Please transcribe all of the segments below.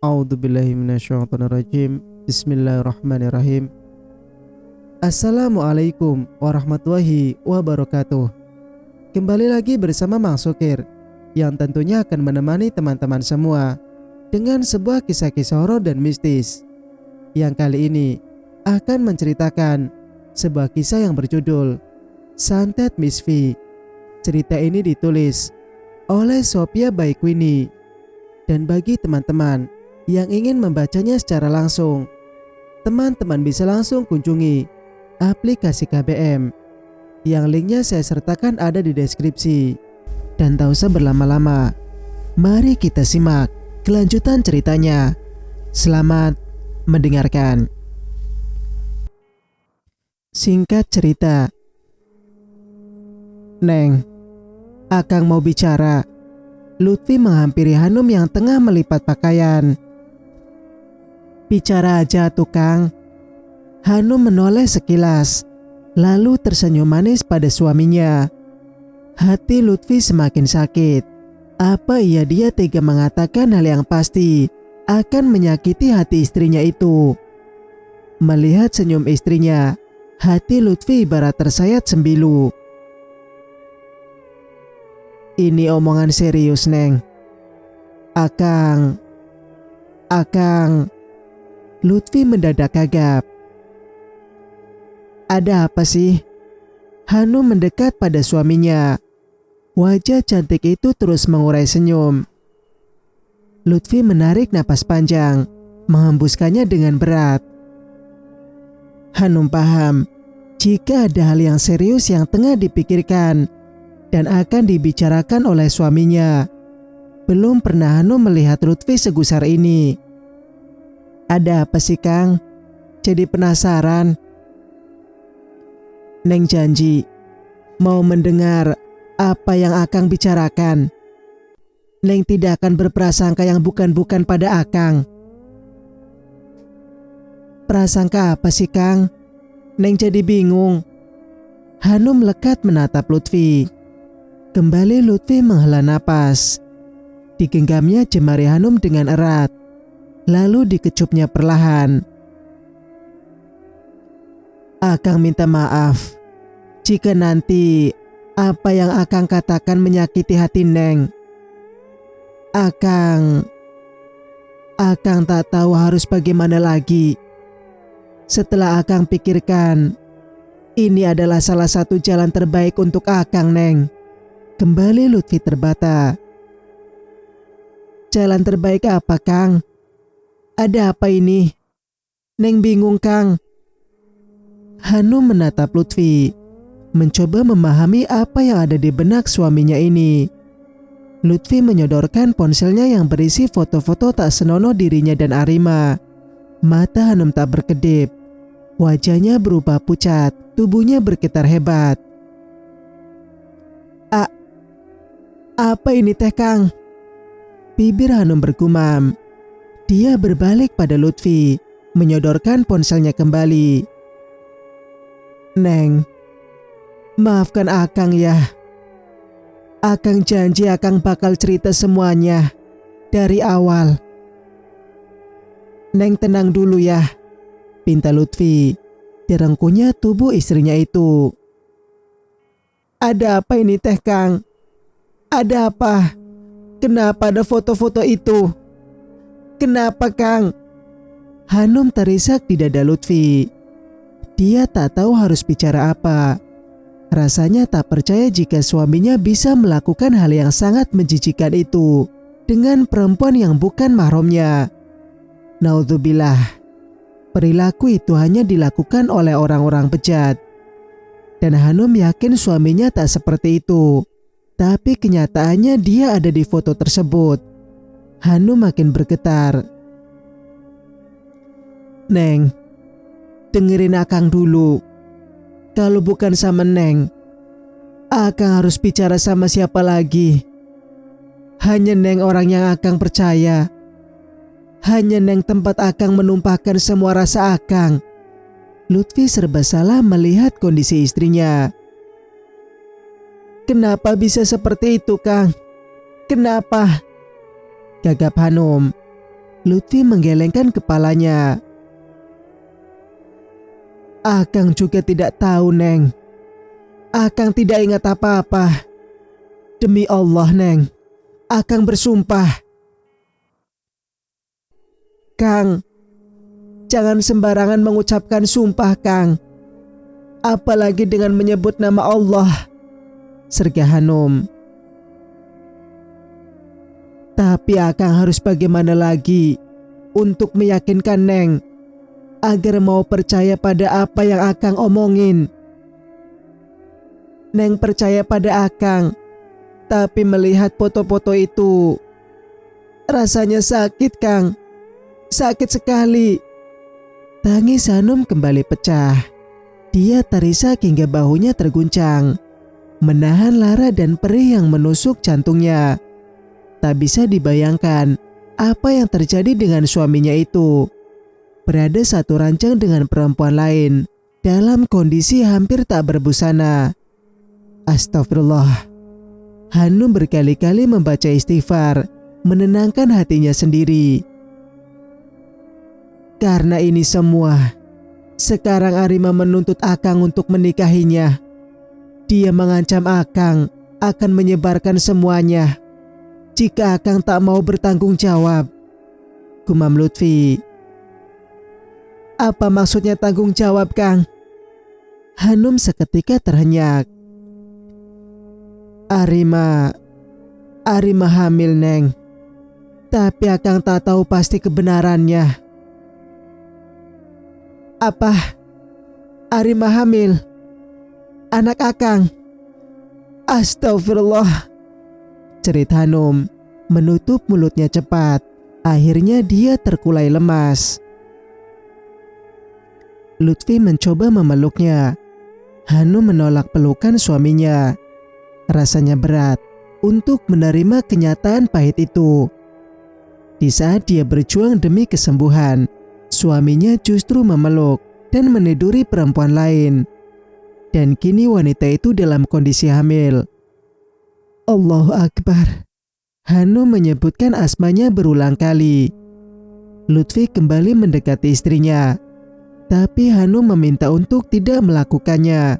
A'udzubillahi minasyaitonirrajim. Bismillahirrahmanirrahim. Assalamualaikum warahmatullahi wabarakatuh. Kembali lagi bersama Mang Sukir, yang tentunya akan menemani teman-teman semua dengan sebuah kisah-kisah horor dan mistis, yang kali ini akan menceritakan sebuah kisah yang berjudul Santet Miss V. Cerita ini ditulis oleh Sophia Baikwini. Dan bagi teman-teman yang ingin membacanya secara langsung, teman-teman bisa langsung kunjungi aplikasi KBM yang linknya saya sertakan ada di deskripsi. Dan tak usah berlama-lama, mari kita simak kelanjutan ceritanya. Selamat mendengarkan. Singkat cerita, Neng, Akang mau bicara. Lutfi menghampiri Hanum yang tengah melipat pakaian. Bicara aja tukang. Hanum menoleh sekilas, lalu tersenyum manis pada suaminya. Hati Lutfi semakin sakit. Apa iya dia tega mengatakan hal yang pasti akan menyakiti hati istrinya itu? Melihat senyum istrinya, hati Lutfi ibarat tersayat sembilu. Ini omongan serius, Neng. Akang. Lutfi mendadak gagap. Ada apa sih? Hanum mendekat pada suaminya. Wajah cantik itu terus mengurai senyum. Lutfi menarik napas panjang, menghembuskannya dengan berat. Hanum paham jika ada hal yang serius yang tengah dipikirkan dan akan dibicarakan oleh suaminya. Belum pernah Hanum melihat Lutfi segusar ini. Ada apa sih, Kang? Jadi penasaran. Neng janji mau mendengar apa yang Akang bicarakan. Neng tidak akan berprasangka yang bukan-bukan pada Akang. Prasangka apa sih, Kang? Neng jadi bingung. Hanum lekat menatap Lutfi. Kembali Lutfi menghela napas. Digenggamnya jemari Hanum dengan erat, lalu dikecupnya perlahan. Akang minta maaf jika nanti apa yang Akang katakan menyakiti hati Neng. Akang tak tahu harus bagaimana lagi. Setelah Akang pikirkan, ini adalah salah satu jalan terbaik untuk Akang, Neng. Kembali Lutfi terbata. Jalan terbaik apa, Kang? Ada apa ini? Neng bingung, Kang. Hanum menatap Lutfi, mencoba memahami apa yang ada di benak suaminya ini. Lutfi menyodorkan ponselnya yang berisi foto-foto tak senonoh dirinya dan Arima. Mata Hanum tak berkedip. Wajahnya berubah pucat, tubuhnya bergetar hebat. Apa ini teh, Kang? Bibir Hanum bergumam. Dia berbalik pada Lutfi, menyodorkan ponselnya kembali. Neng, maafkan Akang ya. Akang janji Akang bakal cerita semuanya dari awal. Neng tenang dulu ya, pinta Lutfi. Direngkuhnya tubuh istrinya itu. Ada apa ini teh, Kang? Ada apa? Kenapa ada foto-foto itu? Kenapa, Kang? Hanum terisak di dada Lutfi. Dia tak tahu harus bicara apa. Rasanya tak percaya jika suaminya bisa melakukan hal yang sangat menjijikan itu dengan perempuan yang bukan mahramnya. Naudzubillah. Perilaku itu hanya dilakukan oleh orang-orang bejat. Dan Hanum yakin suaminya tak seperti itu. Tapi kenyataannya dia ada di foto tersebut. Hanum makin bergetar. Neng, dengerin Akang dulu. Kalau bukan sama Neng, Akang harus bicara sama siapa lagi? Hanya Neng orang yang Akang percaya. Hanya Neng tempat Akang menumpahkan semua rasa Akang. Lutfi serba salah melihat kondisi istrinya. Kenapa bisa seperti itu, Kang? Kenapa? Gagap Hanum. Lutfi menggelengkan kepalanya. Akang juga tidak tahu, Neng. Akang tidak ingat apa-apa. Demi Allah, Neng. Akang bersumpah. Kang, jangan sembarangan mengucapkan sumpah, Kang. Apalagi dengan menyebut nama Allah, sergah Hanum. Tapi Akang harus bagaimana lagi untuk meyakinkan Neng agar mau percaya pada apa yang Akang omongin. Neng percaya pada Akang, tapi melihat foto-foto itu rasanya sakit, Kang. Sakit sekali. Tangis Hanum kembali pecah. Dia terisak hingga bahunya terguncang, menahan lara dan perih yang menusuk jantungnya. Tak bisa dibayangkan apa yang terjadi dengan suaminya itu. Berada satu ranjang dengan perempuan lain dalam kondisi hampir tak berbusana. Astagfirullah. Hanum berkali-kali membaca istighfar, menenangkan hatinya sendiri. Karena ini semua, sekarang Arima menuntut Akang untuk menikahinya. Dia mengancam Akang akan menyebarkan semuanya jika Akang tak mau bertanggung jawab, gumam Lutfi. Apa maksudnya tanggung jawab, Kang? Hanum seketika terhenyak. Arima hamil, Neng. Tapi Akang tak tahu pasti kebenarannya. Apa? Arima hamil? Anak Akang? Astagfirullah. Cerit Hanum, menutup mulutnya cepat. Akhirnya dia terkulai lemas. Lutfi mencoba memeluknya. Hanum menolak pelukan suaminya. Rasanya berat untuk menerima kenyataan pahit itu. Di saat dia berjuang demi kesembuhan, suaminya justru memeluk dan meniduri perempuan lain. Dan kini wanita itu dalam kondisi hamil. Allahu Akbar. Hanum menyebutkan asmanya berulang kali. Lutfi kembali mendekati istrinya, tapi Hanum meminta untuk tidak melakukannya.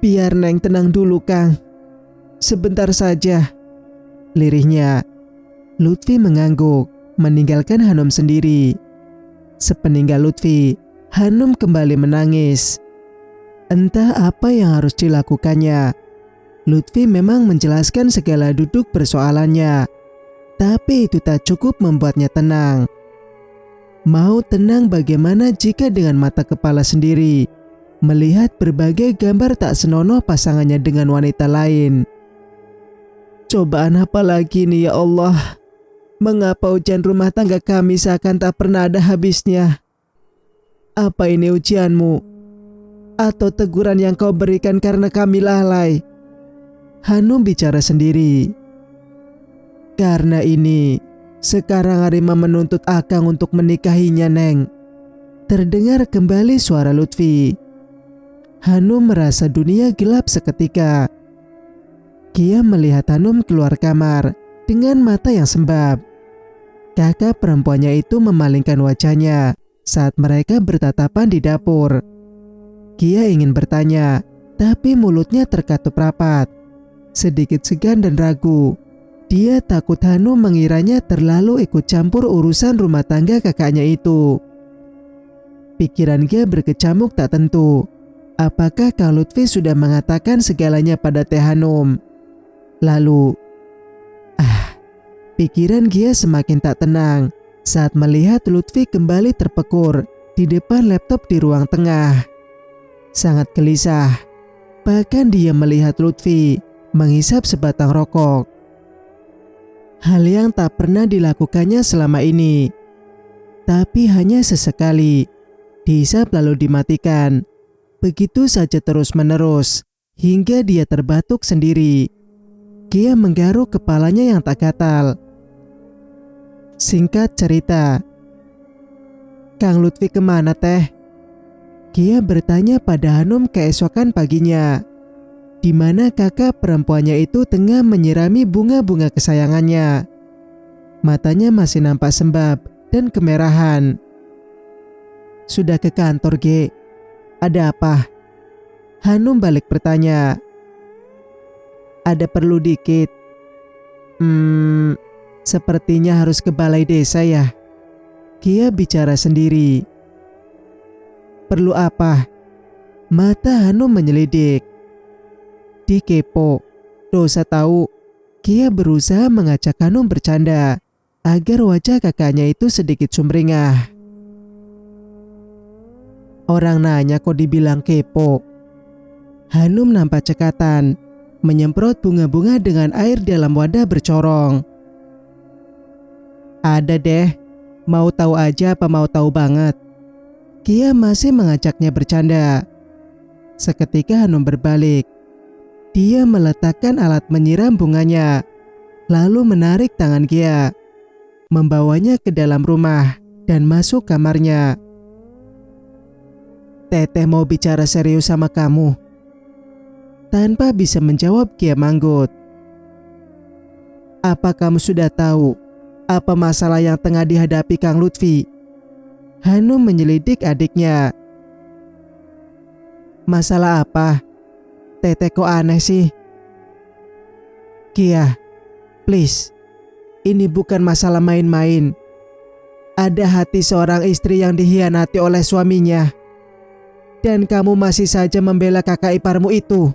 Biar Neng tenang dulu, Kang. Sebentar saja, lirihnya. Lutfi mengangguk, meninggalkan Hanum sendiri. Sepeninggal Lutfi, Hanum kembali menangis. Entah apa yang harus dilakukannya. Lutfi memang menjelaskan segala duduk persoalannya, tapi itu tak cukup membuatnya tenang. Mau tenang bagaimana jika dengan mata kepala sendiri melihat berbagai gambar tak senonoh pasangannya dengan wanita lain. Cobaan apa lagi nih, ya Allah? Mengapa ujian rumah tangga kami seakan tak pernah ada habisnya? Apa ini ujianmu? Atau teguran yang kau berikan karena kami lalai? Hanum bicara sendiri. Karena ini, sekarang Arima menuntut Akang untuk menikahinya, Neng. Terdengar kembali suara Lutfi. Hanum merasa dunia gelap seketika. Kia melihat Hanum keluar kamar dengan mata yang sembab. Kakak perempuannya itu memalingkan wajahnya saat mereka bertatapan di dapur. Kia ingin bertanya, tapi mulutnya terkatup rapat. Sedikit segan dan ragu. Dia takut Hanum mengiranya terlalu ikut campur urusan rumah tangga kakaknya itu. Pikiran Gia berkecamuk tak tentu. Apakah Kang Lutfi sudah mengatakan segalanya pada Teh Hanum? Lalu, pikiran Gia semakin tak tenang saat melihat Lutfi kembali terpekur di depan laptop di ruang tengah. Sangat gelisah. Bahkan dia melihat Lutfi menghisap sebatang rokok. Hal yang tak pernah dilakukannya selama ini. Tapi hanya sesekali. Dihisap lalu dimatikan. Begitu saja terus menerus hingga dia terbatuk sendiri. Kia menggaruk kepalanya yang tak gatal. Singkat cerita, Kang Lutfi kemana, Teh? Kia bertanya pada Hanum keesokan paginya, di mana kakak perempuannya itu tengah menyirami bunga-bunga kesayangannya. Matanya masih nampak sembab dan kemerahan. Sudah ke kantor, Ge? Ada apa? Hanum balik bertanya. Ada perlu dikit. Sepertinya harus ke balai desa ya. Kia bicara sendiri. Perlu apa? Mata Hanum menyelidik. Dikepo. Dosa tahu. Kia berusaha mengajak Hanum bercanda agar wajah kakaknya itu sedikit sumringah. Orang nanya kok dibilang kepo. Hanum nampak cekatan, menyemprot bunga-bunga dengan air dalam wadah bercorong. Ada deh, mau tahu aja apa mau tahu banget? Kia masih mengajaknya bercanda. Seketika Hanum berbalik. Dia meletakkan alat menyiram bunganya, lalu menarik tangan Kia, membawanya ke dalam rumah dan masuk kamarnya. Teteh mau bicara serius sama kamu. Tanpa bisa menjawab, Kia manggut. Apa kamu sudah tahu apa masalah yang tengah dihadapi Kang Lutfi? Hanum menyelidik adiknya. Masalah apa? Teteh kok aneh sih? Kia, please. Ini bukan masalah main-main. Ada hati seorang istri yang dikhianati oleh suaminya. Dan kamu masih saja membela kakak iparmu itu.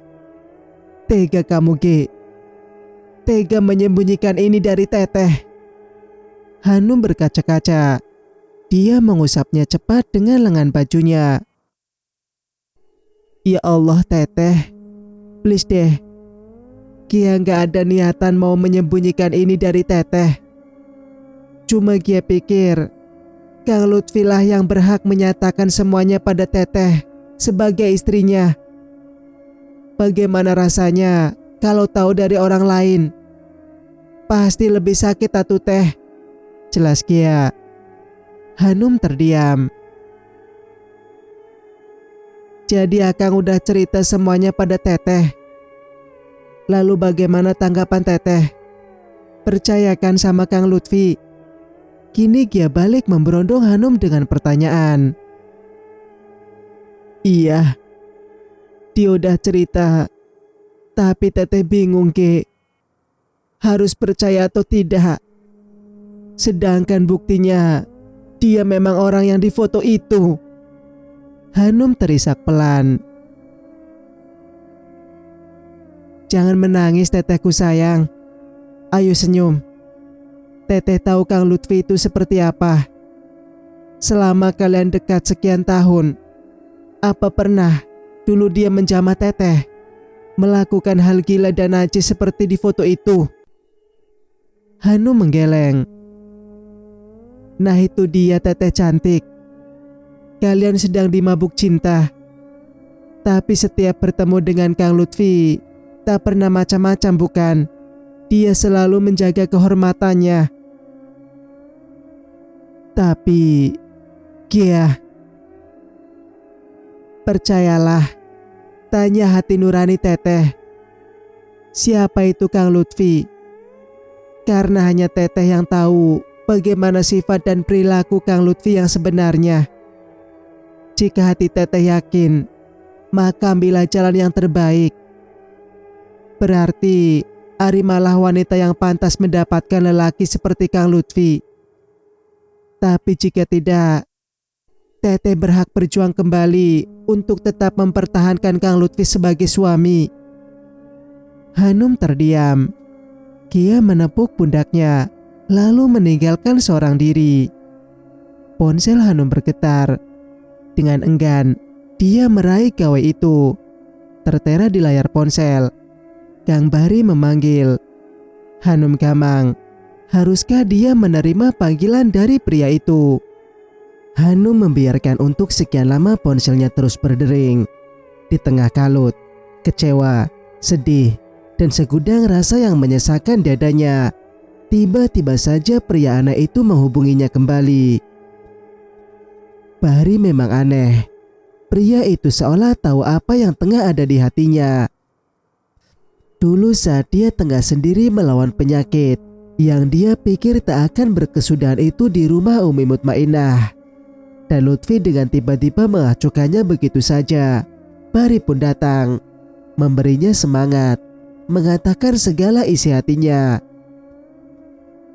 Tega kamu, Ge. Tega menyembunyikan ini dari Teteh. Hanum berkaca-kaca. Dia mengusapnya cepat dengan lengan bajunya. Ya Allah, Teteh. Please deh. Kia gak ada niatan mau menyembunyikan ini dari Teteh. Cuma Kia pikir Kang Lutfi lah yang berhak menyatakan semuanya pada Teteh sebagai istrinya. Bagaimana rasanya kalau tahu dari orang lain? Pasti lebih sakit atuh Teh. Jelas Kia. Hanum terdiam. Jadi Akang udah cerita semuanya pada Teteh. Lalu bagaimana tanggapan Teteh? Percayakan sama Kang Lutfi? Kini Kia balik memberondong Hanum dengan pertanyaan. Iya, dia udah cerita. Tapi Teteh bingung, Ge. Harus percaya atau tidak? Sedangkan buktinya dia memang orang yang difoto itu. Hanum terisak pelan. Jangan menangis Tetehku sayang. Ayo senyum. Teteh tahu Kang Lutfi itu seperti apa. Selama kalian dekat sekian tahun, apa pernah dulu dia menjamah Teteh, melakukan hal gila dan najis seperti di foto itu? Hanum menggeleng. Nah itu dia Teteh cantik. Kalian sedang dimabuk cinta. Tapi setiap bertemu dengan Kang Lutfi, tak pernah macam-macam bukan? Dia selalu menjaga kehormatannya. Tapi, Kia, percayalah, tanya hati nurani Teteh. Siapa itu Kang Lutfi? Karena hanya Teteh yang tahu bagaimana sifat dan perilaku Kang Lutfi yang sebenarnya. Jika hati Teteh yakin, maka ambillah jalan yang terbaik. Berarti Arimalah wanita yang pantas mendapatkan lelaki seperti Kang Lutfi. Tapi jika tidak, Teteh berhak berjuang kembali untuk tetap mempertahankan Kang Lutfi sebagai suami. Hanum terdiam. Kia menepuk pundaknya, lalu meninggalkan seorang diri. Ponsel Hanum bergetar. Dengan enggan, dia meraih gawai itu. Tertera di layar ponsel. Kang Bari memanggil. Hanum gamang. Haruskah dia menerima panggilan dari pria itu? Hanum membiarkan untuk sekian lama ponselnya terus berdering. Di tengah kalut, kecewa, sedih, dan segudang rasa yang menyesakkan dadanya, tiba-tiba saja pria aneh itu menghubunginya kembali. Bari memang aneh. Pria itu seolah tahu apa yang tengah ada di hatinya. Dulu saat dia tengah sendiri melawan penyakit, Yang dia pikir tak akan berkesudahan itu di rumah Umi Mutmainah. Dan Lutfi dengan tiba-tiba mengacukannya begitu saja. Bahri pun datang, memberinya semangat, mengatakan segala isi hatinya.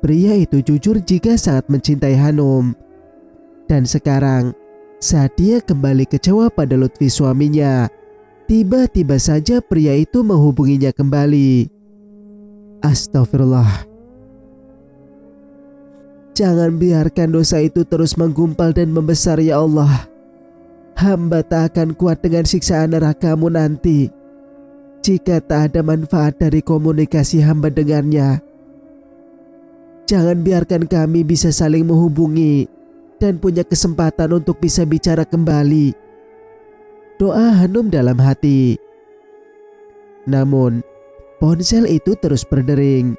Pria itu jujur jika sangat mencintai Hanum. Dan sekarang, saat dia kembali kecewa pada Lutfi suaminya, tiba-tiba saja pria itu menghubunginya kembali. Astagfirullah. Jangan biarkan dosa itu terus menggumpal dan membesar ya Allah. Hamba tak akan kuat dengan siksaan neraka-Mu nanti jika tak ada manfaat dari komunikasi hamba dengannya. Jangan biarkan kami bisa saling menghubungi dan punya kesempatan untuk bisa bicara kembali. Doa Hanum dalam hati. Namun, ponsel itu terus berdering.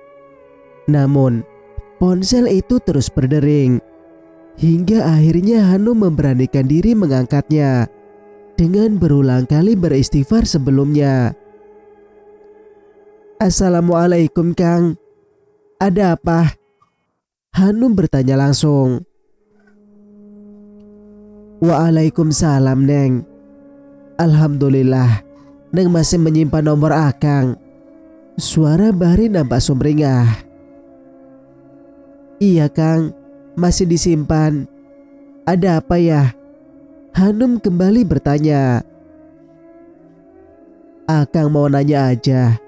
Hingga akhirnya Hanum memberanikan diri mengangkatnya dengan berulang kali beristighfar sebelumnya. Assalamualaikum Kang. Ada apa? Hanum bertanya langsung. Waalaikumsalam Neng. Alhamdulillah, Neng masih menyimpan nomor Akang. Suara Bahri nampak sumringah. Iya Kang, masih disimpan. Ada apa ya? Hanum kembali bertanya. Akang mau nanya aja,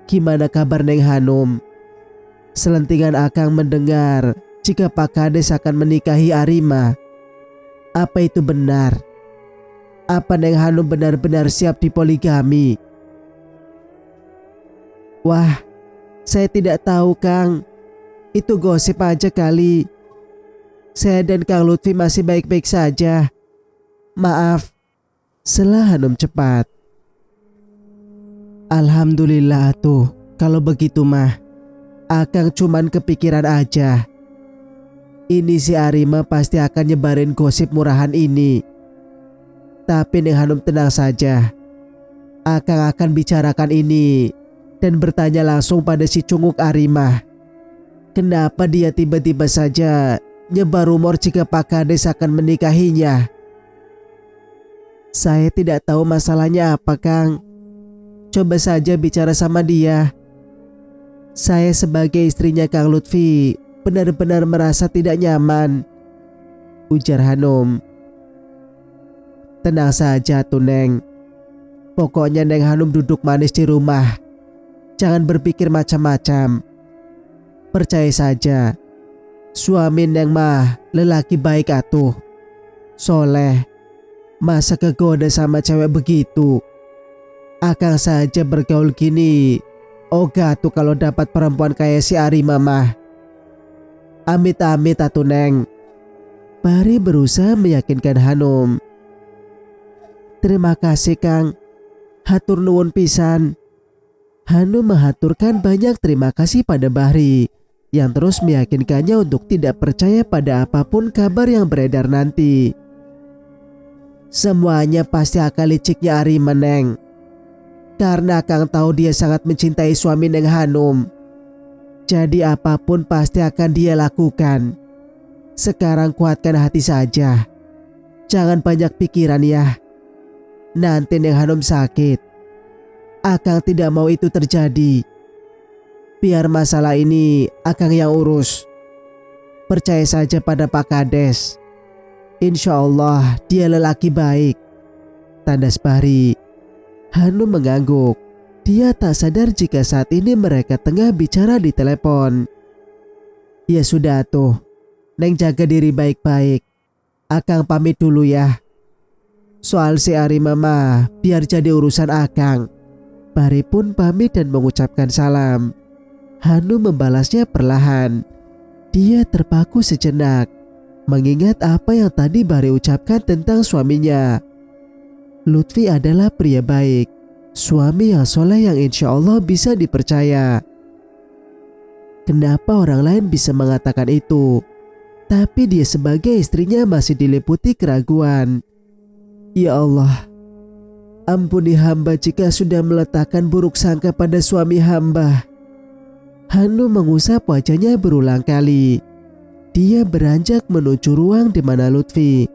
gimana kabar Neng Hanum? Selentingan Akang mendengar jika Pak Kades akan menikahi Arima. Apa itu benar? Apa Neng Hanum benar-benar siap dipoligami? Wah, saya tidak tahu Kang. Itu gosip aja kali. Saya dan Kang Lutfi masih baik-baik saja. Maaf. Sela Hanum cepat. Alhamdulillah tuh. Kalau begitu mah, Akang cuman kepikiran aja. Ini si Arima pasti akan nyebarin gosip murahan ini. Tapi Neng Hanum tenang saja. Akang akan bicarakan ini dan bertanya langsung pada si Cunguk Arima. Kenapa dia tiba-tiba saja nyebar rumor jika Pak Kades akan menikahinya? Saya tidak tahu masalahnya apa Kang. Coba saja bicara sama dia. Saya sebagai istrinya Kang Lutfi benar-benar merasa tidak nyaman, ujar Hanum. Tenang saja tuh Neng. Pokoknya Neng Hanum duduk manis di rumah. Jangan berpikir macam-macam. Percaya saja, suami Neng mah lelaki baik atuh. Soleh, masa kegoda sama cewek begitu. Akang saja bergaul gini, ogah tuh kalau dapat perempuan kayak si Arima mah. Amit-amit atuh Neng. Bahri berusaha meyakinkan Hanum. Terima kasih Kang. Hatur nuwun pisan. Hanum menghaturkan banyak terima kasih pada Bahri yang terus meyakinkannya untuk tidak percaya pada apapun kabar yang beredar nanti. Semuanya pasti akal liciknya Arima Neng. Karena Kang tahu dia sangat mencintai suami Neng Hanum. Jadi apapun pasti akan dia lakukan. Sekarang kuatkan hati saja. Jangan banyak pikiran ya. Nanti Neng Hanum sakit. Akang tidak mau itu terjadi. Biar masalah ini Akang yang urus. Percaya saja pada Pak Kades. Insya Allah dia lelaki baik. Tandas Bahri. Hanum mengangguk. Dia tak sadar jika saat ini mereka tengah bicara di telepon. Ya sudah tuh. Neng jaga diri baik-baik. Akang pamit dulu ya. Soal si Arima mah biar jadi urusan Akang. Bahri pun pamit dan mengucapkan salam. Hanum membalasnya perlahan. Dia terpaku sejenak, mengingat apa yang tadi Bahri ucapkan tentang suaminya. Lutfi adalah pria baik, suami yang soleh yang insya Allah bisa dipercaya. Kenapa orang lain bisa mengatakan itu, tapi dia sebagai istrinya masih diliputi keraguan? Ya Allah, ampuni hamba jika sudah meletakkan buruk sangka pada suami hamba. Hanum mengusap wajahnya berulang kali. Dia beranjak menuju ruang di mana Lutfi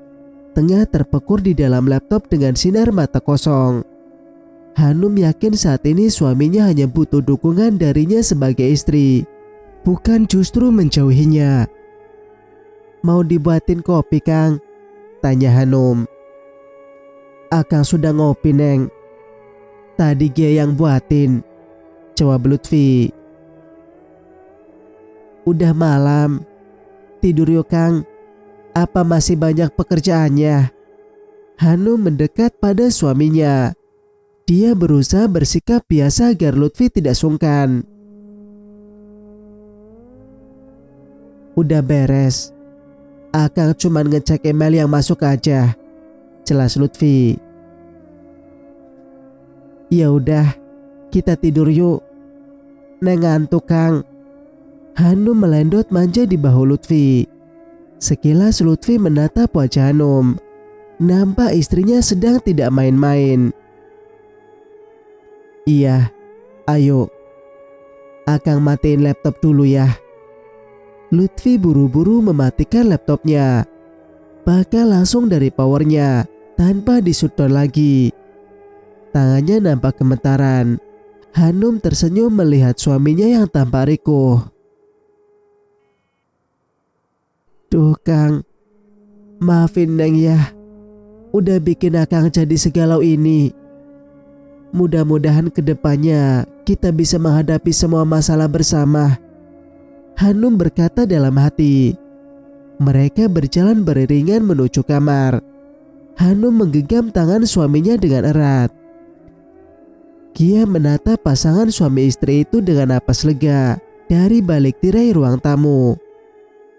tengah terpekur di dalam laptop dengan sinar mata kosong. Hanum yakin saat ini suaminya hanya butuh dukungan darinya sebagai istri, bukan justru menjauhinya. "Mau dibuatin kopi, Kang?" tanya Hanum. "Akang sudah ngopi, Neng." "Tadi Gia yang buatin," jawab Lutfi. "Udah malam, tidur yuk Kang. Apa masih banyak pekerjaannya?" Hanum mendekat pada suaminya. Dia berusaha bersikap biasa agar Lutfi tidak sungkan. "Udah beres. Akang cuma ngecek email yang masuk aja," jelas Lutfi. "Ya udah, kita tidur yuk. Neng ngantuk Kang." Hanum melendot manja di bahu Lutfi. Sekilas Lutfi menatap wajah Hanum. Nampak istrinya sedang tidak main-main. "Iya, ayo. Akang matiin laptop dulu ya." Lutfi buru-buru mematikan laptopnya. Bahkan langsung dari powernya, tanpa di-shutdown lagi. Tangannya nampak gemetaran. Hanum tersenyum melihat suaminya yang tampak rikuh. "Duh Kang, maafin Neng ya. Udah bikin Akang jadi segalau ini. Mudah-mudahan kedepannya kita bisa menghadapi semua masalah bersama," Hanum berkata dalam hati. Mereka berjalan beriringan menuju kamar. Hanum menggenggam tangan suaminya dengan erat. Gia menatap pasangan suami istri itu dengan napas lega dari balik tirai ruang tamu.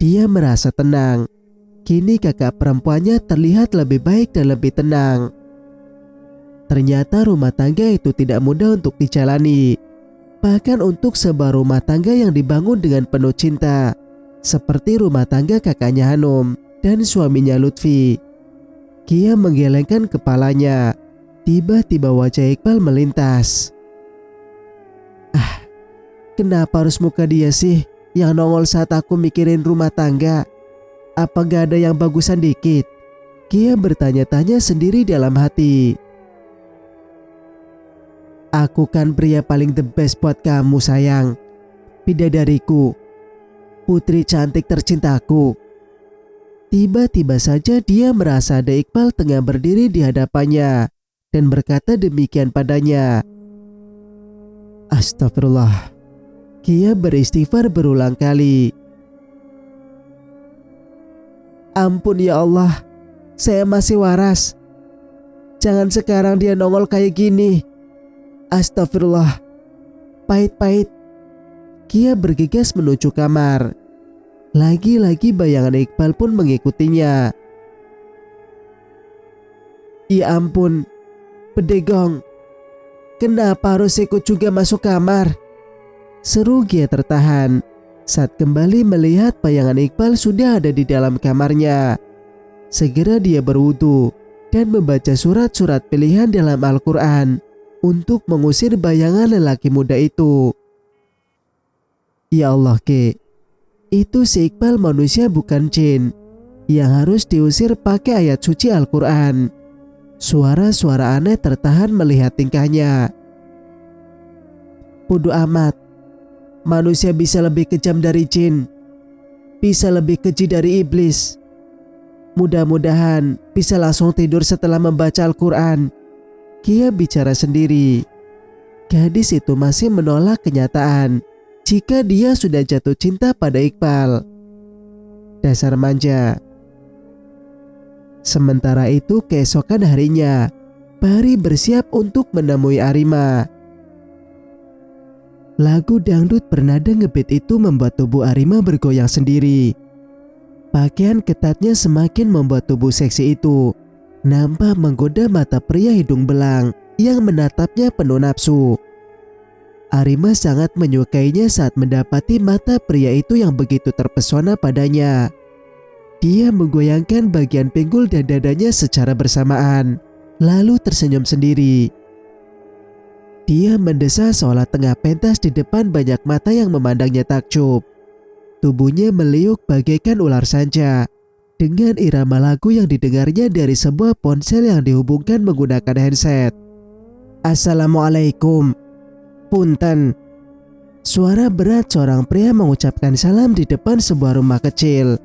Dia merasa tenang. Kini kakak perempuannya terlihat lebih baik dan lebih tenang. Ternyata rumah tangga itu tidak mudah untuk dijalani. Bahkan untuk sebuah rumah tangga yang dibangun dengan penuh cinta, seperti rumah tangga kakaknya Hanum dan suaminya Lutfi. Gia menggelengkan kepalanya. Tiba-tiba wajah Iqbal melintas. Kenapa harus muka dia sih yang nongol saat aku mikirin rumah tangga? Apa gak ada yang bagusan dikit? Gia bertanya-tanya sendiri dalam hati. "Aku kan pria paling the best buat kamu sayang. Bidadariku, putri cantik tercintaku." Tiba-tiba saja dia merasa ada Iqbal tengah berdiri di hadapannya dan berkata demikian padanya. Astagfirullah. Gia beristighfar berulang kali. "Ampun ya Allah, saya masih waras. Jangan sekarang dia nongol kayak gini. Astagfirullah. Pahit-pahit." Gia bergegas menuju kamar. Lagi-lagi bayangan Iqbal pun mengikutinya. "Ya ampun, Bedegong. Kenapa harus ikut juga masuk kamar?" seru Gia tertahan saat kembali melihat bayangan Iqbal sudah ada di dalam kamarnya. Segera dia berwudu dan membaca surat-surat pilihan dalam Al-Quran untuk mengusir bayangan lelaki muda itu. Ya Allah Ki, itu si Iqbal manusia bukan jin yang harus diusir pakai ayat suci Al-Quran. Suara-suara aneh tertahan melihat tingkahnya. Bodoh amat. Manusia bisa lebih kejam dari jin, bisa lebih keji dari iblis. Mudah-mudahan bisa langsung tidur setelah membaca Al-Quran. Gia bicara sendiri. Gadis itu masih menolak kenyataan jika dia sudah jatuh cinta pada Iqbal. Dasar manja. Sementara itu keesokan harinya, Pari bersiap untuk menemui Arima. Lagu dangdut bernada ngebeat itu membuat tubuh Arima bergoyang sendiri. Pakaian ketatnya semakin membuat tubuh seksi itu nampak menggoda mata pria hidung belang yang menatapnya penuh nafsu. Arima sangat menyukainya saat mendapati mata pria itu yang begitu terpesona padanya. Dia menggoyangkan bagian pinggul dan dadanya secara bersamaan, lalu tersenyum sendiri. Dia mendesah seolah tengah pentas di depan banyak mata yang memandangnya takjub. Tubuhnya meliuk bagaikan ular sanca dengan irama lagu yang didengarnya dari sebuah ponsel yang dihubungkan menggunakan handset. "Assalamualaikum. Punten." Suara berat seorang pria mengucapkan salam di depan sebuah rumah kecil.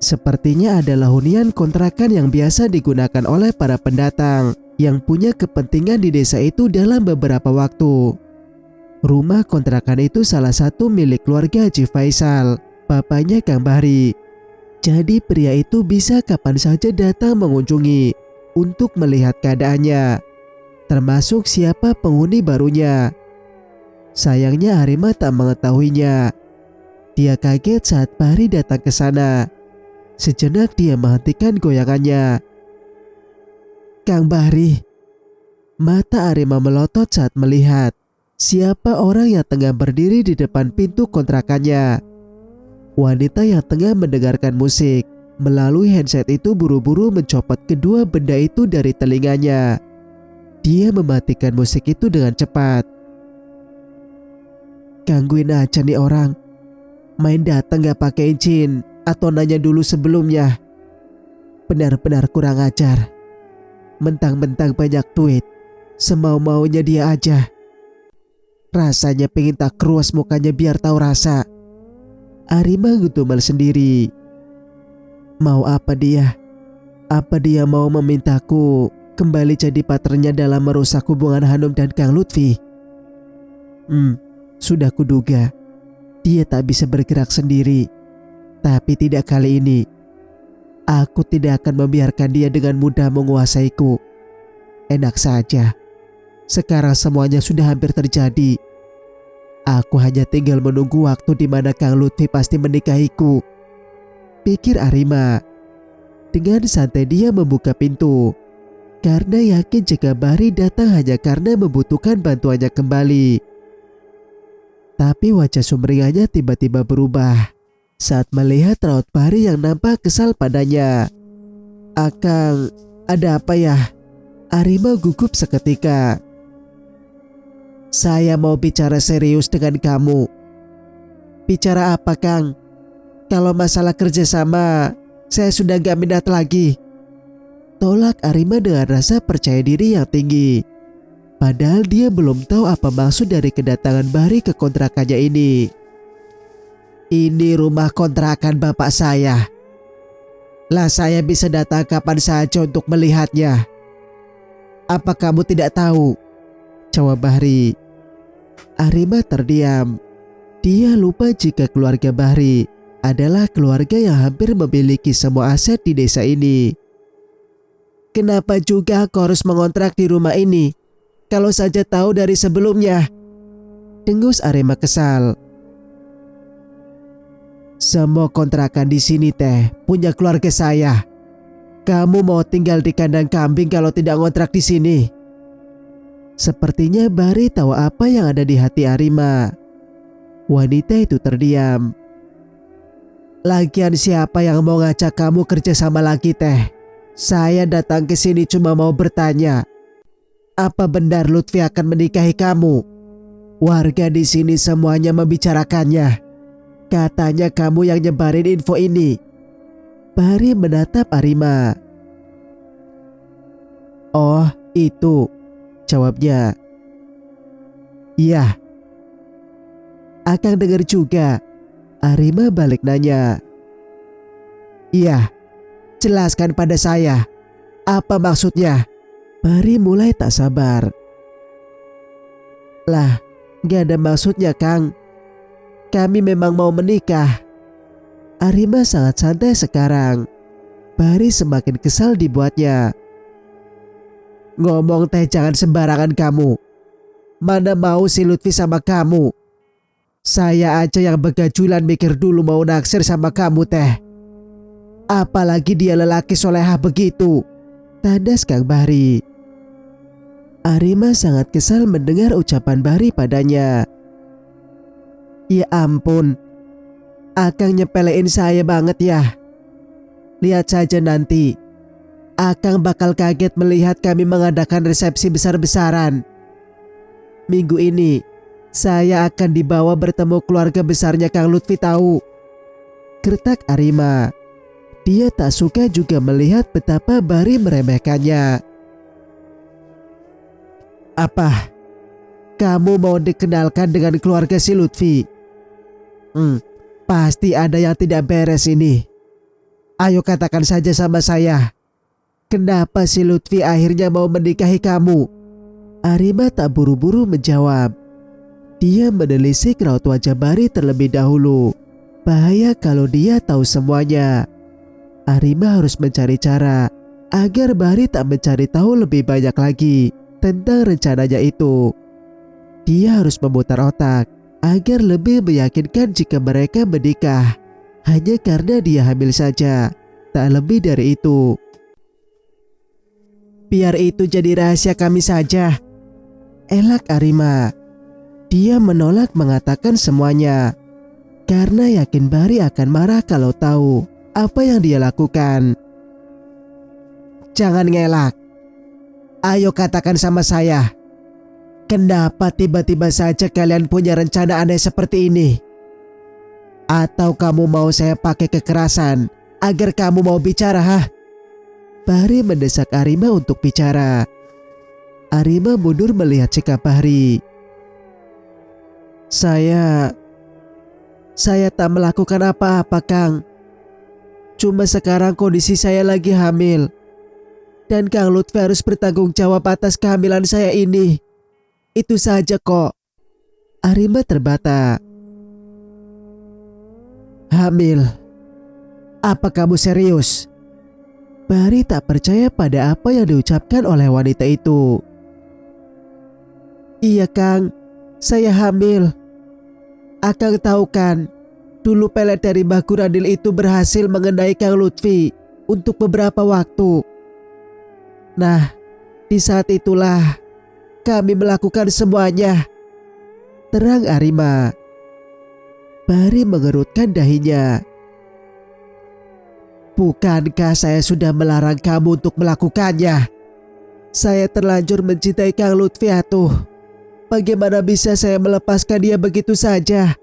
Sepertinya adalah hunian kontrakan yang biasa digunakan oleh para pendatang yang punya kepentingan di desa itu dalam beberapa waktu. Rumah kontrakan itu salah satu milik keluarga Haji Faisal, bapaknya Kang Bahri. Jadi pria itu bisa kapan saja datang mengunjungi untuk melihat keadaannya, termasuk siapa penghuni barunya. Sayangnya Arima tak mengetahuinya. Dia kaget saat Bahri datang ke sana. Sejenak dia menghentikan goyangannya. "Kang Bahri." Mata Arima melotot saat melihat siapa orang yang tengah berdiri di depan pintu kontrakannya. Wanita yang tengah mendengarkan musik melalui handset itu buru-buru mencopot kedua benda itu dari telinganya. Dia mematikan musik itu dengan cepat. "Gangguin aja nih orang. Main datang gak pakai izin atau nanya dulu sebelumnya. Benar-benar kurang ajar. Mentang-mentang banyak duit, semau-maunya dia aja. Rasanya pengen tak keruas mukanya biar tahu rasa." Arima gutumal sendiri. Mau apa dia? Apa dia mau memintaku kembali jadi partnernya dalam merusak hubungan Hanum dan Kang Lutfi? Sudah kuduga. Dia tak bisa bergerak sendiri. Tapi tidak kali ini. Aku tidak akan membiarkan dia dengan mudah menguasaiku. Enak saja. Sekarang semuanya sudah hampir terjadi. Aku hanya tinggal menunggu waktu di mana Kang Lutfi pasti menikahiku, pikir Arima. Dengan santai dia membuka pintu, karena yakin jika Bahri datang hanya karena membutuhkan bantuannya kembali. Tapi wajah sumringahnya tiba-tiba berubah saat melihat raut Bahri yang nampak kesal padanya. "Akang, ada apa ya?" Arima gugup seketika. "Saya mau bicara serius dengan kamu." "Bicara apa, Kang? Kalau masalah kerjasama, saya sudah gak minat lagi." Tolak Arima dengan rasa percaya diri yang tinggi. Padahal dia belum tahu apa maksud dari kedatangan Bahri ke kontrakannya ini. "Ini rumah kontrakan bapak saya. Lah saya bisa datang kapan saja untuk melihatnya. Apa kamu tidak tahu?" jawab Bahri. Arima terdiam. Dia lupa jika keluarga Bahri adalah keluarga yang hampir memiliki semua aset di desa ini. "Kenapa juga aku harus mengontrak di rumah ini? Kalau saja tahu dari sebelumnya," dengus Arima kesal. "Semua kontrakan di sini teh punya keluarga saya. Kamu mau tinggal di kandang kambing kalau tidak ngontrak di sini?" Sepertinya Bahri tahu apa yang ada di hati Arima. Wanita itu terdiam. "Lagian siapa yang mau ngajak kamu kerja sama lagi teh? Saya datang ke sini cuma mau bertanya. Apa benar Lutfi akan menikahi kamu? Warga di sini semuanya membicarakannya. Katanya kamu yang nyebarin info ini." Bahri menatap Arima. "Oh, itu," jawabnya. "Iya." "Akang dengar juga?" Arima balik nanya. "Iya. Jelaskan pada saya. Apa maksudnya?" Bahri mulai tak sabar. "Lah, gak ada maksudnya, Kang. Kami memang mau menikah." Arima sangat santai sekarang. Bahri semakin kesal dibuatnya. "Ngomong teh jangan sembarangan kamu. Mana mau si Lutfi sama kamu? Saya aja yang begajulan mikir dulu mau naksir sama kamu teh. Apalagi dia lelaki solehah begitu," tandas Kang Bahri. Arima sangat kesal mendengar ucapan Bahri padanya. "Ya ampun, Akang nyepelein saya banget ya. Lihat saja nanti, Akang bakal kaget melihat kami mengadakan resepsi besar-besaran. Minggu ini saya akan dibawa bertemu keluarga besarnya Kang Lutfi tahu. Gertak Arima. Dia tak suka juga melihat betapa Bahri meremehkannya. Apa? Kamu mau dikenalkan dengan keluarga si Lutfi? Pasti ada yang tidak beres ini. Ayo katakan saja sama saya. Kenapa si Lutfi akhirnya mau menikahi kamu? Arima tak buru-buru menjawab. Dia menelisik raut wajah Bahri terlebih dahulu. Bahaya kalau dia tahu semuanya. Arima harus mencari cara agar Bahri tak mencari tahu lebih banyak lagi tentang rencananya itu. Dia harus memutar otak agar lebih meyakinkan jika mereka menikah hanya karena dia hamil saja, tak lebih dari itu. Biar itu jadi rahasia kami saja, elak Arima. Dia menolak mengatakan semuanya karena yakin Bahri akan marah kalau tahu apa yang dia lakukan. Jangan ngelak. Ayo katakan sama saya. Kenapa tiba-tiba saja kalian punya rencana aneh seperti ini? Atau kamu mau saya pakai kekerasan agar kamu mau bicara, hah? Bahri mendesak Arima untuk bicara. Arima mundur melihat sikap Bahri. Saya tak melakukan apa-apa, Kang. Cuma sekarang kondisi saya lagi hamil. Dan Kang Lutfi harus bertanggung jawab atas kehamilan saya ini. Itu saja kok. Arima terbata. Hamil? Apa kamu serius? Bahri tak percaya pada apa yang diucapkan oleh wanita itu. Iya Kang, saya hamil. Akang tahu kan, dulu pelet dari Mbah Guradil itu berhasil mengenai Kang Lutfi untuk beberapa waktu. Nah, di saat itulah kami melakukan semuanya. Terang Arima. Bahri mengerutkan dahinya. Bukankah saya sudah melarang kamu untuk melakukannya? Saya terlanjur mencintai Kang Lutfi atuh. Bagaimana bisa saya melepaskan dia begitu saja?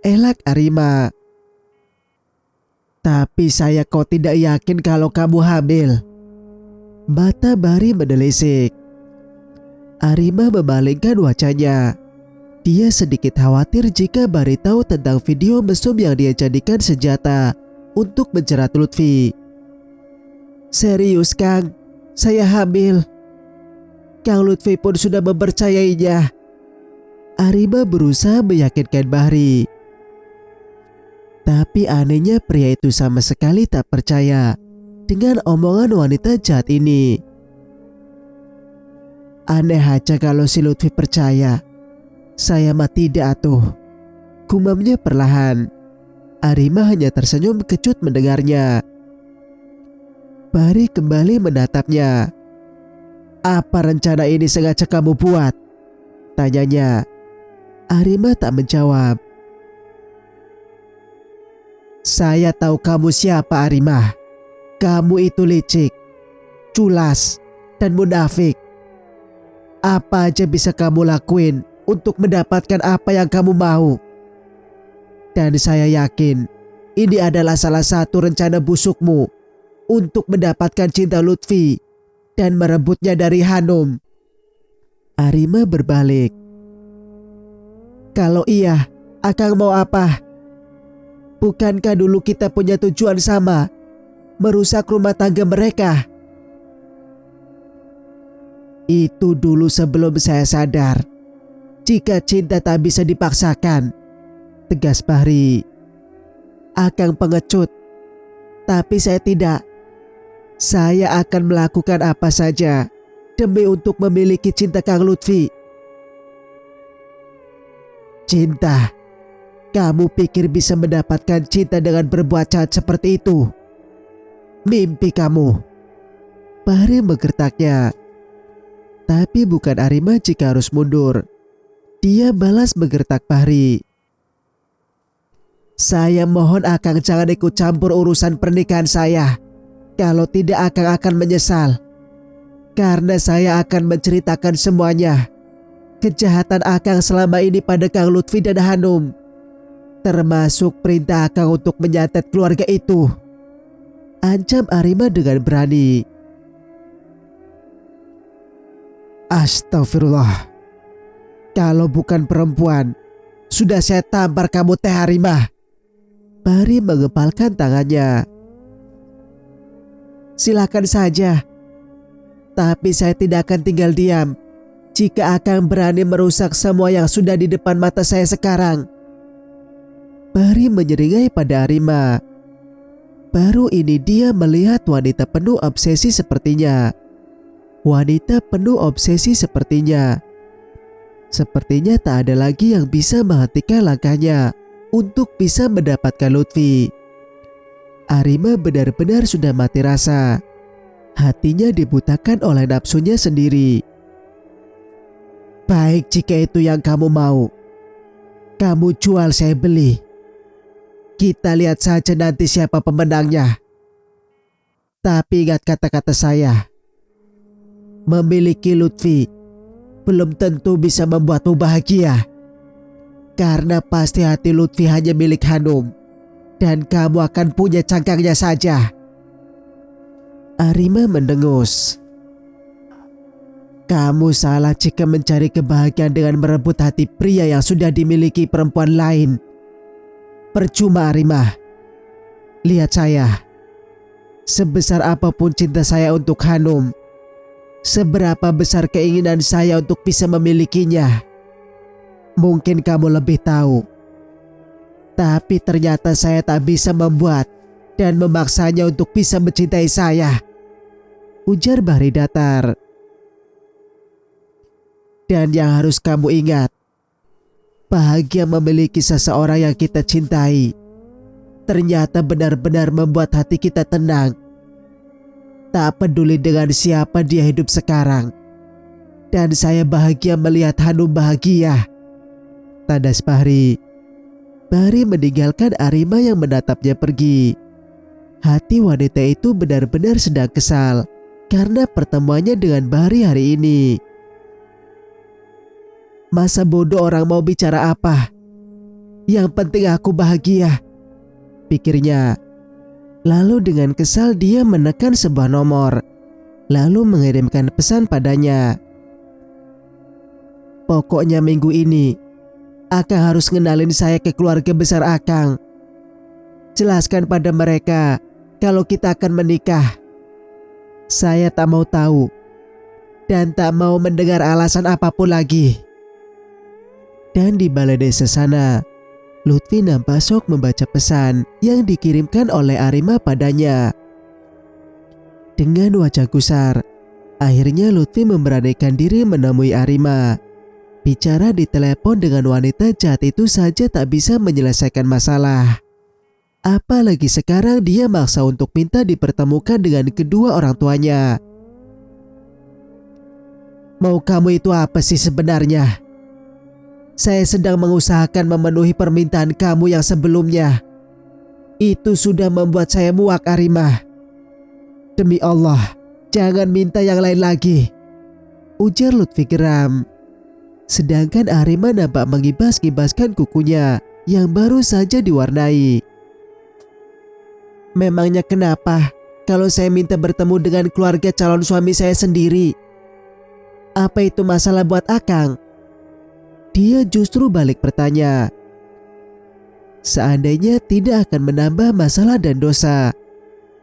Elak Arima. Tapi saya kok tidak yakin kalau kamu hamil. Mata Bahri menelisik. Arima memalingkan wajahnya. Dia sedikit khawatir jika Bahri tahu tentang video mesum yang dia jadikan senjata untuk menjerat Lutfi. Serius Kang, saya hamil. Kang Lutfi pun sudah mempercayainya. Arima berusaha meyakinkan Bahri. Tapi anehnya pria itu sama sekali tak percaya dengan omongan wanita jahat ini. Aneh aja kalau si Lutfi percaya. Saya mah tidak atuh. Gumamnya perlahan. Arima hanya tersenyum kecut mendengarnya. Bahri kembali menatapnya. Apa rencana ini sengaja kamu buat? Tanyanya. Arima tak menjawab. Saya tahu kamu siapa Arima. Kamu itu licik, culas, dan munafik. Apa aja bisa kamu lakuin untuk mendapatkan apa yang kamu mau. Dan saya yakin ini adalah salah satu rencana busukmu untuk mendapatkan cinta Lutfi dan merebutnya dari Hanum. Arima berbalik. Kalau iya, Akang mau apa? Bukankah dulu kita punya tujuan sama, merusak rumah tangga mereka? Itu dulu sebelum saya sadar jika cinta tak bisa dipaksakan, tegas Bahri. Akang pengecut, tapi saya tidak. Saya akan melakukan apa saja demi untuk memiliki cinta Kang Lutfi. Cinta? Kamu pikir bisa mendapatkan cinta dengan berbuat jahat seperti itu? Mimpi kamu. Bahri menggertaknya. Tapi bukan Arima jika harus mundur. Dia balas menggertak Bahri. Saya mohon Akang jangan ikut campur urusan pernikahan saya. Kalau tidak Akang akan menyesal. Karena saya akan menceritakan semuanya. kejahatan Akang selama ini pada Kang Lutfi dan Hanum, termasuk perintah Akang untuk menyantet keluarga itu, ancam Arima dengan berani. Astagfirullah. Kalau bukan perempuan, sudah saya tampar kamu Teh Arima. Bahri mengepalkan tangannya. Silakan saja. Tapi saya tidak akan tinggal diam jika Akang berani merusak semua yang sudah di depan mata saya sekarang. Bahri menyeringai pada Arima. Baru ini dia melihat wanita penuh obsesi sepertinya. Wanita penuh obsesi sepertinya. Sepertinya tak ada lagi yang bisa menghentikan langkahnya untuk bisa mendapatkan Lutfi. Arima benar-benar sudah mati rasa. Hatinya dibutakan oleh nafsunya sendiri. Baik, jika itu yang kamu mau, kamu jual, saya beli. Kita lihat saja nanti siapa pemenangnya. Tapi ingat kata-kata saya. Memiliki Lutfi belum tentu bisa membuatmu bahagia. Karena pasti hati Lutfi hanya milik Hanum, dan kamu akan punya cangkangnya saja. Arima mendengus. Kamu salah jika mencari kebahagiaan dengan merebut hati pria yang sudah dimiliki perempuan lain. Percuma, Arima. Lihat saya. Sebesar apapun cinta saya untuk Hanum, seberapa besar keinginan saya untuk bisa memilikinya, mungkin kamu lebih tahu. Tapi ternyata saya tak bisa membuat dan memaksanya untuk bisa mencintai saya, ujar Bahri datar. Dan yang harus kamu ingat, bahagia memiliki seseorang yang kita cintai ternyata benar-benar membuat hati kita tenang. Tak peduli dengan siapa dia hidup sekarang. Dan saya bahagia melihat Hanum bahagia, tandas Bahri. Bahri meninggalkan Arima yang menatapnya pergi. Hati wanita itu benar-benar sedang kesal karena pertemuannya dengan Bahri hari ini. Masa bodoh orang mau bicara apa? Yang penting aku bahagia, pikirnya. Lalu dengan kesal dia menekan sebuah nomor, lalu mengirimkan pesan padanya. Pokoknya minggu ini Akang harus ngenalin saya ke keluarga besar Akang. Jelaskan pada mereka kalau kita akan menikah. Saya tak mau tahu dan tak mau mendengar alasan apapun lagi. Dan di balai desa sana, Lutfi nampak sok membaca pesan yang dikirimkan oleh Arima padanya. Dengan wajah gusar, akhirnya Lutfi memberanikan diri menemui Arima. Bicara di telepon dengan wanita jahat itu saja tak bisa menyelesaikan masalah. Apalagi sekarang dia maksa untuk minta dipertemukan dengan kedua orang tuanya. Mau kamu itu apa sih sebenarnya? Saya sedang mengusahakan memenuhi permintaan kamu yang sebelumnya. Itu sudah membuat saya muak, Arima. Demi Allah, jangan minta yang lain lagi, ujar Lutfi geram. Sedangkan Arima nampak mengibas-ngibaskan kukunya yang baru saja diwarnai. Memangnya kenapa kalau saya minta bertemu dengan keluarga calon suami saya sendiri? Apa itu masalah buat Akang? Dia justru balik bertanya. Seandainya tidak akan menambah masalah dan dosa,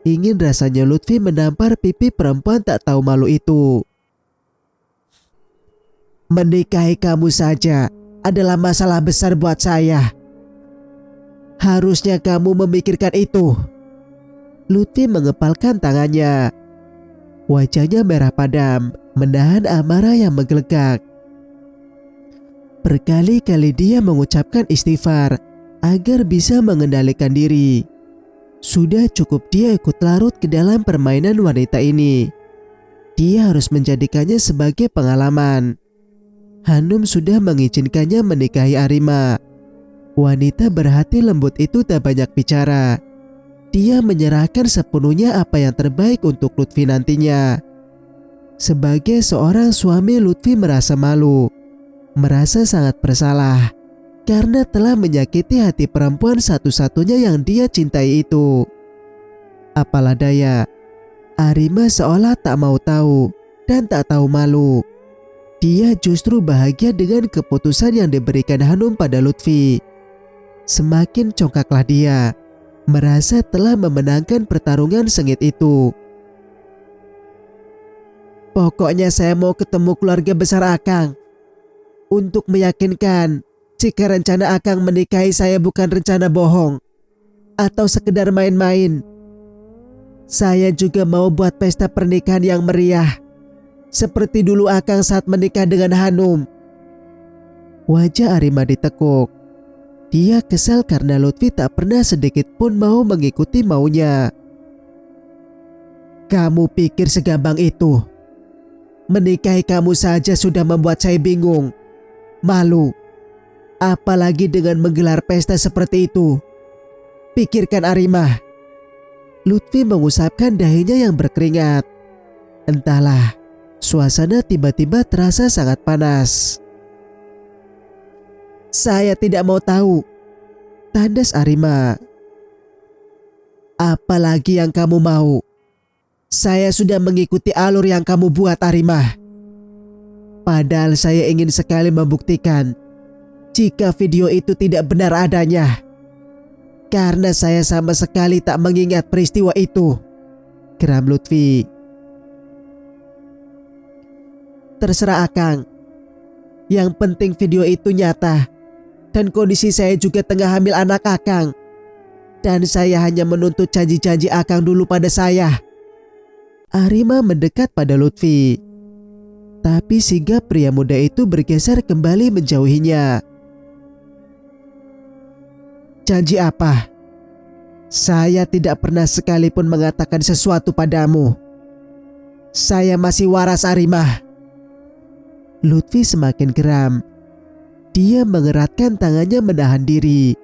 ingin rasanya Lutfi menampar pipi perempuan tak tahu malu itu. Menikahi kamu saja adalah masalah besar buat saya. Harusnya kamu memikirkan itu. Lutfi mengepalkan tangannya. Wajahnya merah padam, menahan amarah yang menggelegak. Berkali-kali dia mengucapkan istighfar agar bisa mengendalikan diri. Sudah cukup dia ikut larut ke dalam permainan wanita ini. Dia harus menjadikannya sebagai pengalaman. Hanum sudah mengizinkannya menikahi Arima. Wanita berhati lembut itu tak banyak bicara. Dia menyerahkan sepenuhnya apa yang terbaik untuk Lutfi nantinya. Sebagai seorang suami, Lutfi merasa malu merasa sangat bersalah karena telah menyakiti hati perempuan satu-satunya yang dia cintai itu. Apalah daya, Arima seolah tak mau tahu dan tak tahu malu. Dia justru bahagia dengan keputusan yang diberikan Hanum pada Lutfi. Semakin congkaklah dia, merasa telah memenangkan pertarungan sengit itu. Pokoknya saya mau ketemu keluarga besar Akang untuk meyakinkan jika rencana Akang menikahi saya bukan rencana bohong atau sekedar main-main. Saya juga mau buat pesta pernikahan yang meriah seperti dulu Akang saat menikah dengan Hanum. Wajah Arima ditekuk. Dia kesal karena Lutfi tak pernah sedikit pun mau mengikuti maunya. Kamu pikir segampang itu? Menikahi kamu saja sudah membuat saya bingung, malu. Apalagi dengan menggelar pesta seperti itu. Pikirkan Arima. Lutfi mengusapkan dahinya yang berkeringat. Entahlah, suasana tiba-tiba terasa sangat panas. Saya tidak mau tahu, tandas Arima. Apalagi yang kamu mau? Saya sudah mengikuti alur yang kamu buat, Arima. Padahal saya ingin sekali membuktikan jika video itu tidak benar adanya. Karena saya sama sekali tak mengingat peristiwa itu, geram Lutfi. Terserah Akang. Yang penting video itu nyata. Dan kondisi saya juga tengah hamil anak Akang. Dan saya hanya menuntut janji-janji Akang dulu pada saya. Arima mendekat pada Lutfi. Tapi sigap pria muda itu bergeser kembali menjauhinya. Janji apa? Saya tidak pernah sekalipun mengatakan sesuatu padamu. Saya masih waras, Arima. Lutfi semakin geram. Dia mengeratkan tangannya menahan diri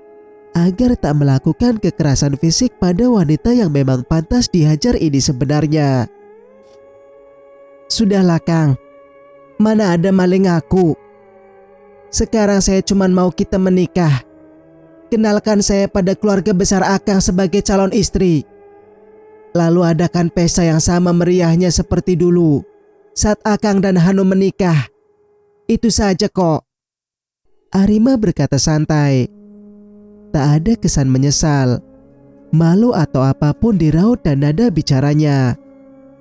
agar tak melakukan kekerasan fisik pada wanita yang memang pantas dihajar ini sebenarnya. Sudahlah Kang, mana ada maling aku. Sekarang saya cuma mau kita menikah. Kenalkan saya pada keluarga besar Akang sebagai calon istri. Lalu adakan pesta yang sama meriahnya seperti dulu saat Akang dan Hanum menikah. Itu saja kok. Arima berkata santai. Tak ada kesan menyesal, malu atau apapun di raut dan nada bicaranya.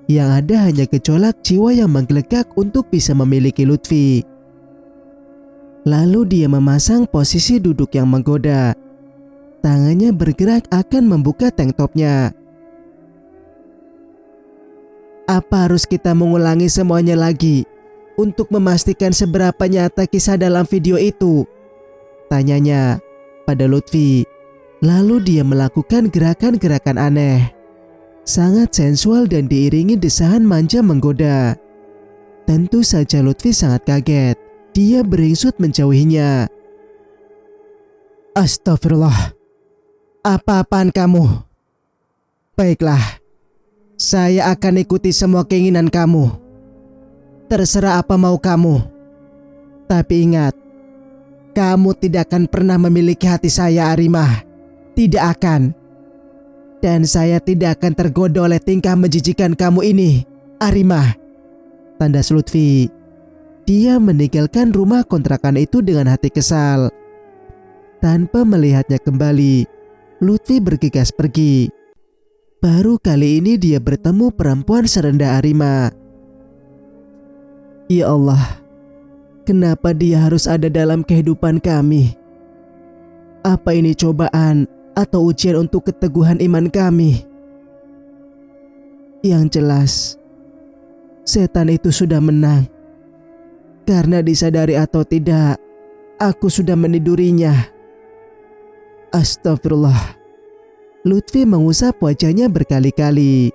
Yang ada hanya gejolak jiwa yang menggelegak untuk bisa memiliki Lutfi. Lalu dia memasang posisi duduk yang menggoda. Tangannya bergerak akan membuka tank topnya. Apa harus kita mengulangi semuanya lagi untuk memastikan seberapa nyata kisah dalam video itu? Tanyanya pada Lutfi. Lalu dia melakukan gerakan-gerakan aneh, sangat sensual dan diiringi desahan manja menggoda. Tentu saja Lutfi sangat kaget. Dia beringsut menjauhinya. Astagfirullah. Apa-apaan kamu? Baiklah, saya akan ikuti semua keinginan kamu. Terserah apa mau kamu. Tapi ingat, kamu tidak akan pernah memiliki hati saya, Arima. Tidak akan. Dan saya tidak akan tergoda oleh tingkah menjijikan kamu ini, Arima. Tandas Lutfi. Dia meninggalkan rumah kontrakan itu dengan hati kesal. Tanpa melihatnya kembali, Lutfi bergegas pergi. Baru kali ini dia bertemu perempuan serendah Arima. Ya Allah, kenapa dia harus ada dalam kehidupan kami? Apa ini cobaan atau ujian untuk keteguhan iman kami? Yang jelas, setan itu sudah menang. Karena disadari atau tidak, aku sudah menidurinya. Astagfirullah. Lutfi mengusap wajahnya berkali-kali.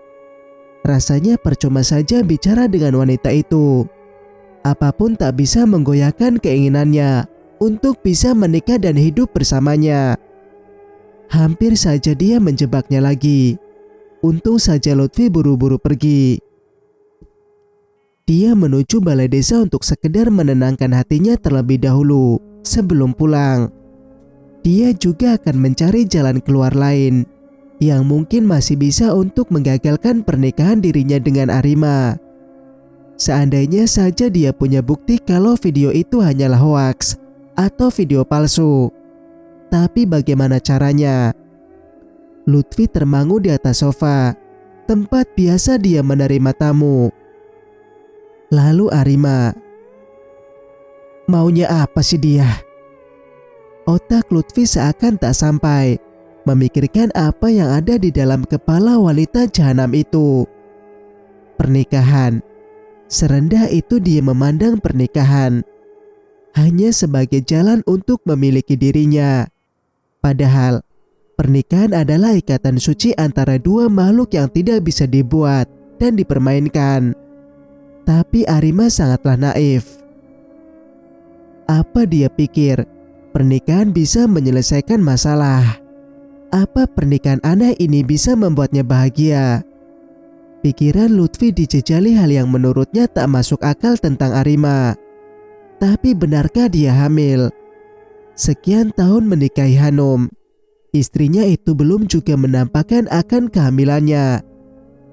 Rasanya percuma saja bicara dengan wanita itu. Apapun tak bisa menggoyahkan keinginannya untuk bisa menikah dan hidup bersamanya. Hampir saja dia menjebaknya lagi. Untung saja Lutfi buru-buru pergi. Dia menuju balai desa untuk sekedar menenangkan hatinya terlebih dahulu sebelum pulang. Dia juga akan mencari jalan keluar lain yang mungkin masih bisa untuk menggagalkan pernikahan dirinya dengan Arima. Seandainya saja dia punya bukti kalau video itu hanyalah hoaks atau video palsu. Tapi bagaimana caranya? Lutfi termangu di atas sofa, tempat biasa dia menerima tamu. Lalu Arima, maunya apa sih dia? Otak Lutfi seakan tak sampai memikirkan apa yang ada di dalam kepala wanita jahanam itu. Pernikahan. Serendah itu dia memandang pernikahan hanya sebagai jalan untuk memiliki dirinya. Padahal pernikahan adalah ikatan suci antara dua makhluk yang tidak bisa dibuat dan dipermainkan. Tapi Arima sangatlah naif. Apa dia pikir pernikahan bisa menyelesaikan masalah? Apa pernikahan aneh ini bisa membuatnya bahagia? Pikiran Lutfi dijejali hal yang menurutnya tak masuk akal tentang Arima. Tapi benarkah dia hamil? Sekian tahun menikahi Hanum, istrinya itu belum juga menampakkan akan kehamilannya.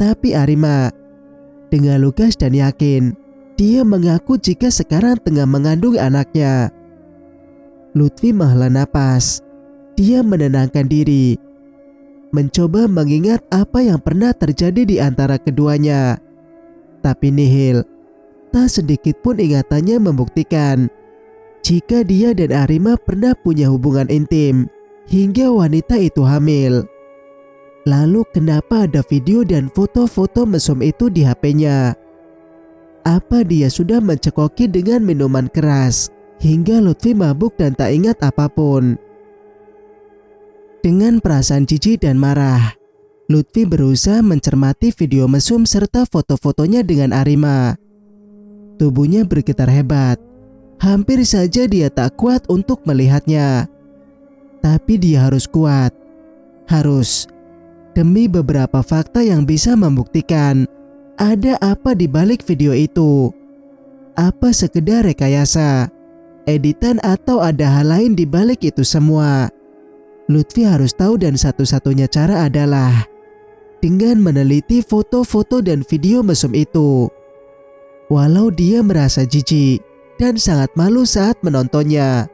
Tapi Arima dengan lugas dan yakin, dia mengaku jika sekarang tengah mengandung anaknya. Lutfi menghela napas. Dia menenangkan diri, mencoba mengingat apa yang pernah terjadi di antara keduanya. Tapi nihil, tak sedikit pun ingatannya membuktikan jika dia dan Arima pernah punya hubungan intim hingga wanita itu hamil. Lalu kenapa ada video dan foto-foto mesum itu di HP-nya? Apa dia sudah mencekoki dengan minuman keras hingga Lutfi mabuk dan tak ingat apapun? Dengan perasaan jijik dan marah, Lutfi berusaha mencermati video mesum serta foto-fotonya dengan Arima. Tubuhnya bergetar hebat. Hampir saja dia tak kuat untuk melihatnya. Tapi dia harus kuat. Harus. Demi beberapa fakta yang bisa membuktikan ada apa di balik video itu. Apa sekedar rekayasa, editan atau ada hal lain di balik itu semua? Lutfi harus tahu dan satu-satunya cara adalah dengan meneliti foto-foto dan video mesum itu. Walau dia merasa jijik dan sangat malu saat menontonnya,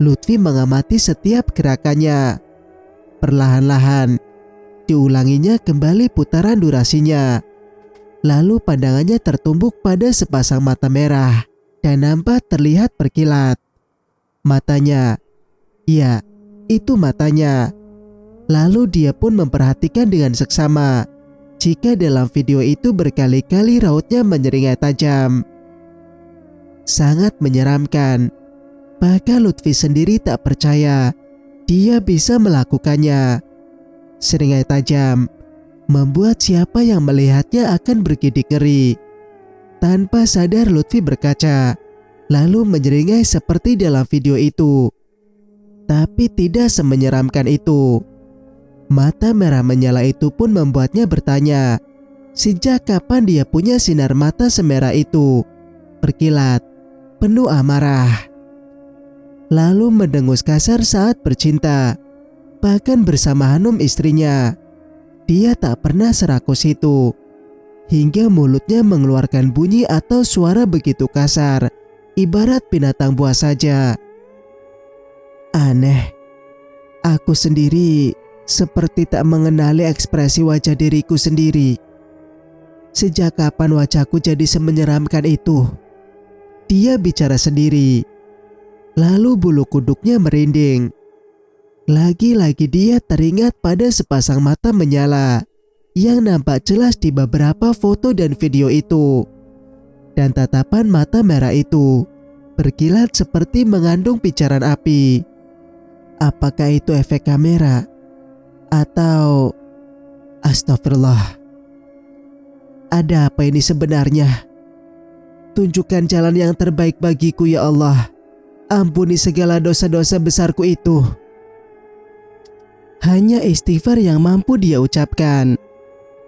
Lutfi mengamati setiap gerakannya. Perlahan-lahan diulanginya kembali putaran durasinya. Lalu pandangannya tertumbuk pada sepasang mata merah dan nampak terlihat berkilat. Matanya, ya, itu matanya. Lalu dia pun memperhatikan dengan seksama jika dalam video itu berkali-kali rautnya menyeringai tajam. Sangat menyeramkan. Bahkan Lutfi sendiri tak percaya dia bisa melakukannya. Seringai tajam membuat siapa yang melihatnya akan bergidik ngeri. Tanpa sadar Lutfi berkaca, lalu menyeringai seperti dalam video itu. Tapi tidak semenyeramkan itu. Mata merah menyala itu pun membuatnya bertanya, sejak kapan dia punya sinar mata semerah itu? Berkilat, penuh amarah. Lalu mendengus kasar saat bercinta, bahkan bersama Hanum istrinya. Dia tak pernah serakus itu, hingga mulutnya mengeluarkan bunyi atau suara begitu kasar, ibarat binatang buas saja. Aneh, aku sendiri seperti tak mengenali ekspresi wajah diriku sendiri. Sejak kapan wajahku jadi semenyeramkan itu? Dia bicara sendiri. Lalu bulu kuduknya merinding. Lagi-lagi dia teringat pada sepasang mata menyala yang nampak jelas di beberapa foto dan video itu. Dan tatapan mata merah itu berkilat seperti mengandung picaran api. Apakah itu efek kamera? Atau... Astagfirullah. Ada apa ini sebenarnya? Tunjukkan jalan yang terbaik bagiku ya Allah. Ampuni segala dosa-dosa besarku itu. Hanya istighfar yang mampu dia ucapkan.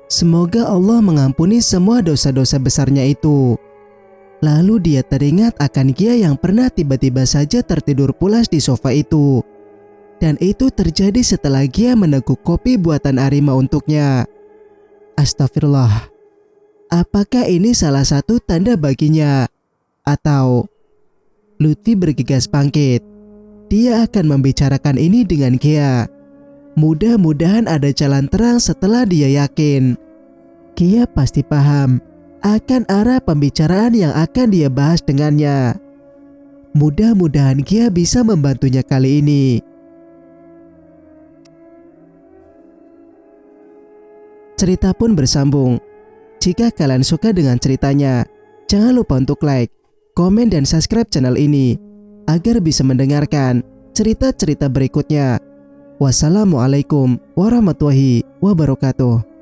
Semoga Allah mengampuni semua dosa-dosa besarnya itu Lalu dia teringat akan Kia yang pernah tiba-tiba saja tertidur pulas di sofa itu. Dan itu terjadi setelah Kia meneguk kopi buatan Arima untuknya. Astagfirullah. Apakah ini salah satu tanda baginya? Atau Lutfi bergegas bangkit. Dia akan membicarakan ini dengan Kia. Mudah-mudahan ada jalan terang setelah dia yakin Kia pasti paham akan arah pembicaraan yang akan dia bahas dengannya. Mudah-mudahan Kia bisa membantunya kali ini. Cerita pun bersambung. Jika kalian suka dengan ceritanya, jangan lupa untuk like, komen, dan subscribe channel ini agar bisa mendengarkan cerita-cerita berikutnya. Wassalamualaikum warahmatullahi wabarakatuh.